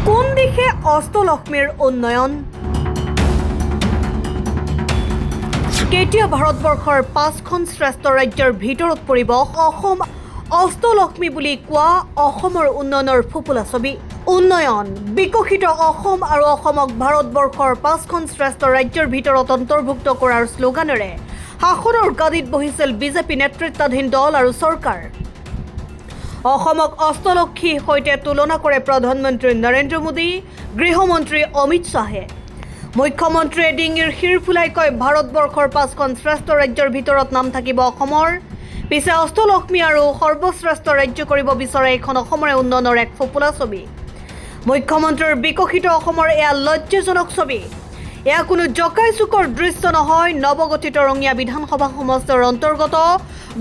কোন দিশে অষ্টলক্ষ্মীৰ উন্নয়ন কেতিয়া ভাৰতবৰ্ষৰ 5খন শ্ৰেষ্ঠ ৰাজ্যৰ ভিতৰত পৰিব অসম অষ্টলক্ষ্মী বুলি কোৱা অসমৰ উন্নয়নৰ ফুপুলা ছবি উন্নয়ন বিকশিত অসম আৰু অসমক ভাৰতবৰ্ষৰ 5খন শ্ৰেষ্ঠ ৰাজ্যৰ ভিতৰত অন্তৰ্ভুক্ত কৰাৰ শ্লোগানেৰে শাসনৰ গাদীত বহিছিল বিজেপি নেতৃত্বাধীন দল আৰু চৰকাৰ অসমক অষ্টলক্ষ্মীৰ সৈতে তুলনা কৰে প্ৰধানমন্ত্ৰী নৰেন্দ্ৰ মোদী গৃহমন্ত্ৰী অমিত শ্বাহে মুখ্যমন্ত্ৰীয়ে ডিঙিৰ শিৰ ফুলাই কয় ভাৰতবৰ্ষৰ 5খন শ্ৰেষ্ঠ ৰাজ্যৰ ভিতৰত নাম থাকিব অসমৰ পিছে অষ্টলক্ষ্মী আৰু সৰ্বশ্ৰেষ্ঠ ৰাজ্য কৰিব বিচাৰে এখন অসমৰে উন্নয়নৰ এক ফুপুলা ছবি মুখ্যমন্ত্ৰীৰ বিকশিত অসমৰ এয়া লজ্জাজনক ছবি এয়া কোনো জকাই চুকৰ দৃশ্য নহয় নৱগঠিত ৰঙিয়া বিধানসভা সমষ্টিৰ অন্তৰ্গত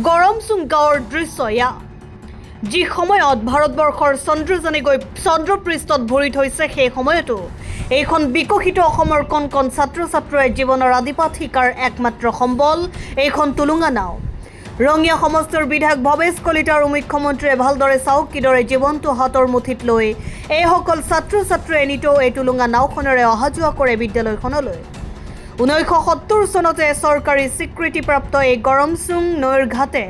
গৰমচুং গাঁৱৰ দৃশ্য এয়া যি সময়ত ভাৰতবৰ্ষৰ চন্দ্ৰযানে গৈ চন্দ্ৰপৃষ্ঠত ভৰি থৈছে সেই সময়তো এইখন বিকশিত অসমৰ কণ কণ ছাত্ৰ ছাত্ৰীৰ জীৱনৰ আদিপাঠ শিকাৰ একমাত্ৰ সম্বল এইখন টুলুঙা নাও ৰঙিয়া সমষ্টিৰ বিধায়ক ভৱেশ কলিতা আৰু মুখ্যমন্ত্ৰীয়ে ভালদৰে চাওক কিদৰে জীৱনটো হাতৰ মুঠিত লৈ এইসকল ছাত্ৰ ছাত্ৰীয়ে নিতৌ এই টুলুঙা নাওখনেৰে অহা যোৱা কৰে বিদ্যালয়খনলৈ 1970 চনতে চৰকাৰী স্বীকৃতিপ্ৰাপ্ত এই গৰমচুং নৈৰ ঘাটে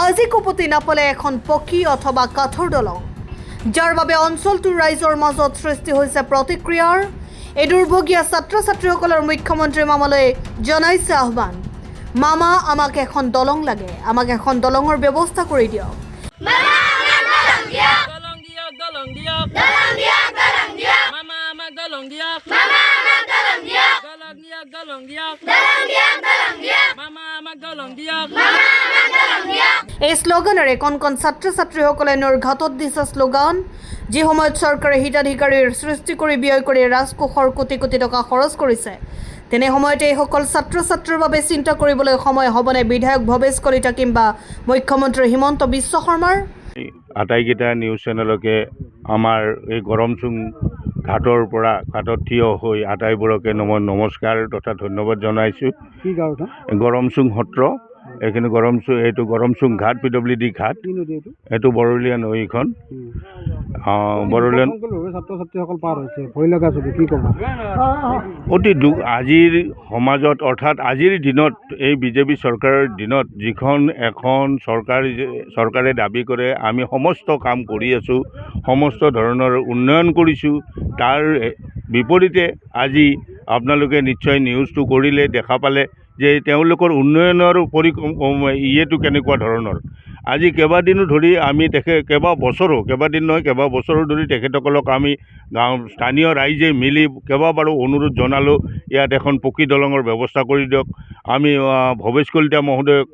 আজি কপতি নাপালে এখন পকী অথবা কাঠৰ দলং যাৰ বাবে অঞ্চলটোৰ ৰাইজৰ মাজত সৃষ্টি হৈছে প্ৰতিক্ৰিয়াৰ এই দুৰ্ভগীয়া ছাত্ৰ ছাত্ৰীসকলৰ মুখ্যমন্ত্ৰী মামালৈ জনাইছে আহ্বান মামা আমাক এখন দলং লাগে আমাক এখন দলঙৰ ব্যৱস্থা কৰি দিয়ক এই শ্লোগানেৰে কণ কণ ছাত্ৰ ছাত্ৰীসকলে নৈৰ ঘাটত দিছে শ্লোগান যি সময়ত চৰকাৰে হিতাধিকাৰীৰ সৃষ্টি কৰি ব্যয় কৰি ৰাজকোষৰ কোটি কোটি টকা খৰচ কৰিছে তেনে সময়তে এইসকল ছাত্ৰ ছাত্ৰীৰ বাবে চিন্তা কৰিবলৈ সময় হ'বনে বিধায়ক ভৱেশ কলিতা কিংবা মুখ্যমন্ত্ৰী হিমন্ত বিশ্ব শৰ্মাৰ আটাইকেইটা নিউজ চেনেলকে আমাৰ এই গৰমচুং ঘাটৰ পৰা ঘাটত থিয় হৈ আটাইবোৰকে নমস্কাৰ তথা ধন্যবাদ জনাইছোঁ গৰমচুং সত্ৰ এইখিনি এইটো গৰমচুং ঘাট PWD ঘাট এইটো বৰলীয়া নৈখন বৰলীয়া অতি দুখ আজিৰ সমাজত অৰ্থাৎ আজিৰ দিনত এই বিজেপি চৰকাৰৰ দিনত যিখন এখন চৰকাৰে দাবী কৰে আমি সমস্ত কাম কৰি আছোঁ সমস্ত ধৰণৰ উন্নয়ন কৰিছোঁ তাৰ বিপৰীতে আজি আপোনালোকে নিশ্চয় নিউজটো কৰিলে দেখা পালে যে তেওঁলোকৰ উন্নয়নৰ ইয়েটো কেনেকুৱা ধৰণৰ আজি কেইবাদিনো ধৰি আমি কেইবাবছৰো ধৰি তেখেতসকলক আমি স্থানীয় ৰাইজে মিলি কেইবাবাৰো অনুৰোধ জনালোঁ ইয়াত এখন পকী দলঙৰ ব্যৱস্থা কৰি দিয়ক আমি ভৱেশ কলিতা মহোদয়ক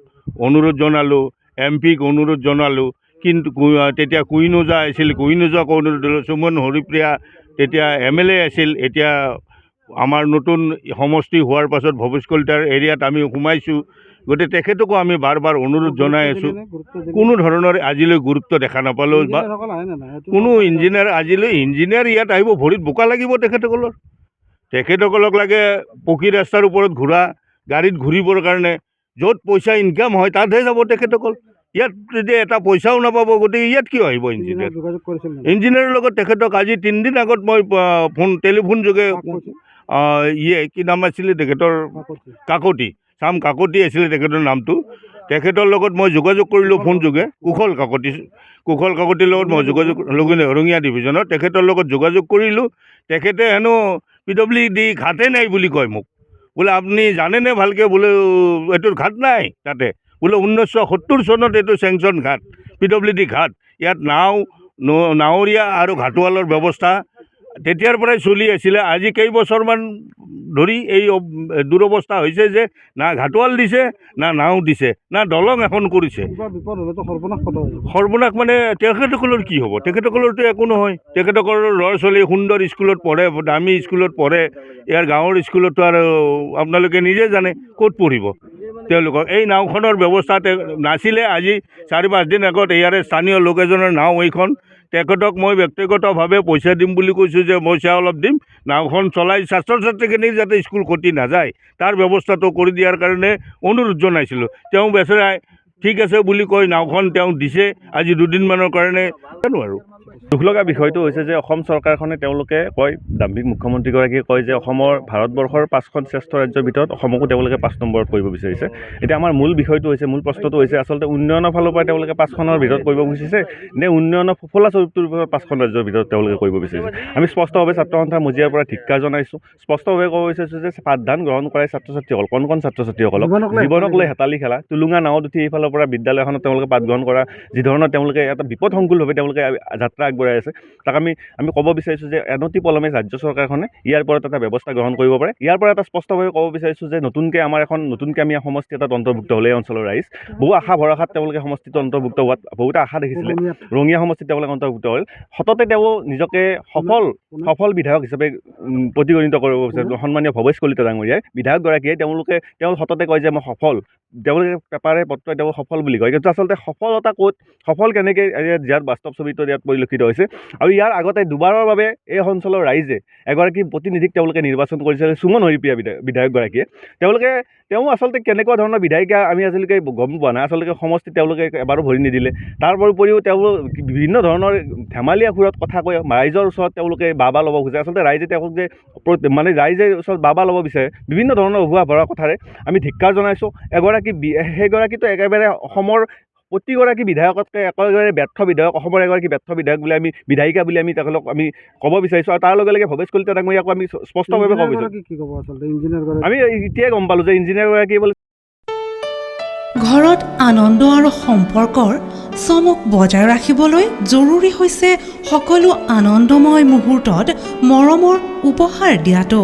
অনুৰোধ জনালোঁ MP-ক অনুৰোধ জনালোঁ কিন্তু তেতিয়া কুইনোজাক অনুৰোধ দিলোঁ সুমন হৰিপ্ৰিয়া তেতিয়া MLA আছিল এতিয়া আমাৰ নতুন সমষ্টি হোৱাৰ পাছত ভৱেশ কলিতাৰ এৰিয়াত আমি সোমাইছোঁ গতিকে তেখেতকো আমি বাৰ অনুৰোধ জনাই আছোঁ কোনো ধৰণৰ আজিলৈ গুৰুত্ব দেখা নাপালোঁ বা কোনো ইঞ্জিনিয়াৰ ইয়াত আহিব ভৰিত বোকা লাগিব তেখেতসকলক লাগে পকী ৰাস্তাৰ ওপৰত গাড়ীত ঘূৰিবৰ কাৰণে য'ত পইচা ইনকাম হয় তাতহে যাব তেখেতসকল ইয়াত যদি এটা পইচাও নাপাব গতিকে ইয়াত কিয় আহিব ইঞ্জিনিয়াৰৰ লগত তেখেতক আজি 3 দিন আগত মই টেলিফোন যোগে কি নাম আছিলে তেখেতৰ চাম কাকতি আছিলে তেখেতৰ নামটো তেখেতৰ লগত মই যোগাযোগ কৰিলোঁ ফোন যোগে কুশল কাকতিৰ লগত মই যোগাযোগ ৰঙিয়া ডিভিজনৰ তেখেতৰ লগত যোগাযোগ কৰিলোঁ তেখেতে হেনো PWD ঘাটে নাই বুলি কয় মোক বোলে আপুনি জানেনে ভালকৈ বোলে এইটোৰ ঘাট নাই তাতে বোলে 1970 চনত এইটো চেংচন ঘাট PWD ঘাট ইয়াত নাৱৰীয়া আৰু ঘাটোৱালৰ ব্যৱস্থা তেতিয়াৰ পৰাই চলি আছিলে আজি কেইবছৰমান ধৰি এই দুৰৱস্থা হৈছে যে না ঘাটোৱাল দিছে না নাও দিছে না দলং এখন কৰিছে সৰ্বনাশ মানে তেখেতসকলৰ কি হ'ব তেখেতসকলৰতো একো নহয় তেখেতসকলৰ ল'ৰা ছোৱালী সুন্দৰ স্কুলত পঢ়ে দামী স্কুলত পঢ়ে ইয়াৰ গাঁৱৰ স্কুলতো আৰু আপোনালোকে নিজে জানে ক'ত পঢ়িব তেওঁলোকক এই নাওখনৰ ব্যৱস্থা নাছিলে আজি 4-5 দিন আগত ইয়াৰে স্থানীয় লোক এজনৰ নাও এইখন তেখেতক মই ব্যক্তিগতভাৱে পইচা দিম বুলি কৈছোঁ যে পইচা অলপ দিম নাওখন চলাই ছাত্ৰ ছাত্ৰীখিনি যাতে স্কুল ক্ষতি নাযায় তাৰ ব্যৱস্থাটো কৰি দিয়াৰ কাৰণে অনুৰোধ জনাইছিলোঁ তেওঁ বেচেৰাই ঠিক আছে বুলি কৈ নাওখন তেওঁ দিছে আজি 2 দিনমানৰ কাৰণে জানো আৰু দুখ লগা বিষয়টো হৈছে যে অসম চৰকাৰখনে তেওঁলোকে কয়, দাম্ভিক মুখ্যমন্ত্ৰীগৰাকীয়ে কয় যে অসমৰ ভাৰতবৰ্ষৰ 5খন শ্ৰেষ্ঠ ৰাজ্যৰ ভিতৰত অসমকো তেওঁলোকে 5 নম্বৰত কৰিব বিচাৰিছে। এতিয়া আমাৰ মূল বিষয়টো হৈছে, মূল প্ৰশ্নটো হৈছে আচলতে উন্নয়নৰ ফালৰ পৰা তেওঁলোকে 5খনৰ ভিতৰত কৰিব বিচাৰিছে নে উন্নয়নৰ ফলা স্বৰূপটোৰ ভিতৰত 5খন ৰাজ্যৰ ভিতৰত তেওঁলোকে কৰিব বিচাৰিছে। আমি স্পষ্টভাৱে ছাত্ৰ সন্থাৰ মজিয়াৰ পৰা ধিক্কাৰ জনাইছোঁ, স্পষ্টভাৱে ক'ব বিচাৰিছোঁ যে পাঠদান গ্ৰহণ কৰাই ছাত্ৰ ছাত্ৰীসকল, কণ ছাত্ৰ ছাত্ৰীসকলক জীৱনক লৈ হেতালি খেলা, টুলুঙা নাৱত উঠি এইফালৰ পৰা বিদ্যালয়খনত তেওঁলোকে পাঠ গ্ৰহণ কৰা, যি ধৰণৰ তেওঁলোকে এটা বিপদসংকুলভাৱে তেওঁলোকে যাত্ৰা আগবঢ়াই আছে, তাক আমি ক'ব বিচাৰিছোঁ যে অনতি পলমে ৰাজ্য চৰকাৰখনে ইয়াৰ ওপৰত এটা ব্যৱস্থা গ্ৰহণ কৰিব পাৰে। ইয়াৰ পৰা এটা স্পষ্টভাৱে ক'ব বিচাৰিছোঁ যে নতুনকৈ আমি সমষ্টি এটাত অন্তৰ্ভুক্ত হ'লে এই অঞ্চলৰ ৰাইজ বহু আশা ভৰসাত তেওঁলোকে সমষ্টিটো অন্তৰ্ভুক্ত হোৱাত বহুতে আশা দেখিছিলে। ৰঙিয়া সমষ্টিত তেওঁলোকে অন্তৰ্ভুক্ত হ'ল, সততে তেওঁ নিজকে সফল বিধায়ক হিচাপে প্ৰতিগণিত কৰিব বিচাৰিছে। সন্মানীয় ভৱেশ কলিতা ডাঙৰীয়াই বিধায়কগৰাকীয়ে তেওঁ সততে কয় যে মই সফল, তেওঁলোকে পেপাৰে পত্ৰই তেওঁ সফল বুলি কয়, কিন্তু আচলতে সফলতা ক'ত, সফল কেনেকৈ ইয়াত বাস্তৱ ছবিটো ইয়াত পৰিলক্ষিত হৈছে। আৰু ইয়াৰ আগতে দুবাৰৰ বাবে এই অঞ্চলৰ ৰাইজে এগৰাকী প্ৰতিনিধিক তেওঁলোকে নিৰ্বাচন কৰিছিল, সুমন হৰিপ্ৰিয়া বিধায়কগৰাকীয়ে। তেওঁ আচলতে কেনেকুৱা ধৰণৰ বিধায়িকা আমি আজিলৈকে গম পোৱা নাই। আচলতে সমষ্টিত তেওঁলোকে এবাৰো ভৰি নিদিলে। তাৰ উপৰিও তেওঁ বিভিন্ন ধৰণৰ ধেমালীয়া সুৰত কথা কৈ ৰাইজৰ ওচৰত তেওঁলোকে বাবা ল'ব খোজে। আচলতে ৰাইজে তেওঁক যে ৰাইজে ওচৰত বাবা ল'ব বিচাৰে বিভিন্ন ধৰণৰ উভোৱা ভৰা কথাৰে আমি ধিক্কাৰ জনাইছোঁ। সেইগৰাকীতো একেবাৰে অসমৰ প্ৰতিগৰাকী বিধায়কতকৈ একেবাৰে ব্যৰ্থ বিধায়ক, অসমৰ এগৰাকী ব্যৰ্থ বিধায়ক বুলি আমি বিধায়িকা বুলি আমি তেখেতক আমি ক'ব বিচাৰিছোঁ। আৰু তাৰ লগে লগে ভৱেশ কলিতা ডাঙৰীয়াকো আমি স্পষ্টভাৱে ক'ব বিচাৰিছোঁ, আমি এতিয়াই গম পালোঁ যে ইঞ্জিনিয়াৰগৰাকী বোলে ঘৰত আনন্দ আৰু সম্পৰ্কৰ চমক বজাই ৰাখিবলৈ জৰুৰী হৈছে সকলো আনন্দময় মুহূৰ্তত মৰমৰ উপহাৰ দিয়াটো।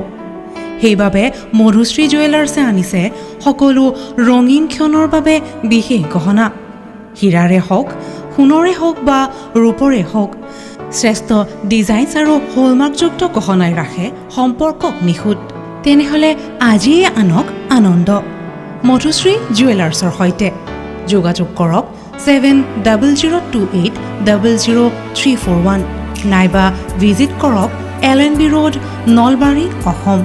সেইবাবে মধুশ্ৰী জুৱেলাৰ্ছে আনিছে সকলো ৰঙীন ক্ষণৰ বাবে বিশেষ গহনা। হীৰাৰে হওক, সোণৰে হওক বা ৰূপৰে হওক, শ্ৰেষ্ঠ ডিজাইনছ আৰু হলমাৰ্কযুক্ত গহনাই ৰাখে সম্পৰ্কক নিখুঁত। তেনেহ'লে আজিয়ে আনক আনন্দ মধুশ্ৰী জুৱেলাৰ্ছৰ সৈতে। যোগাযোগ কৰক 7002800341 নাইবা ভিজিট কৰক LNB ৰোড, নলবাৰী, অসম।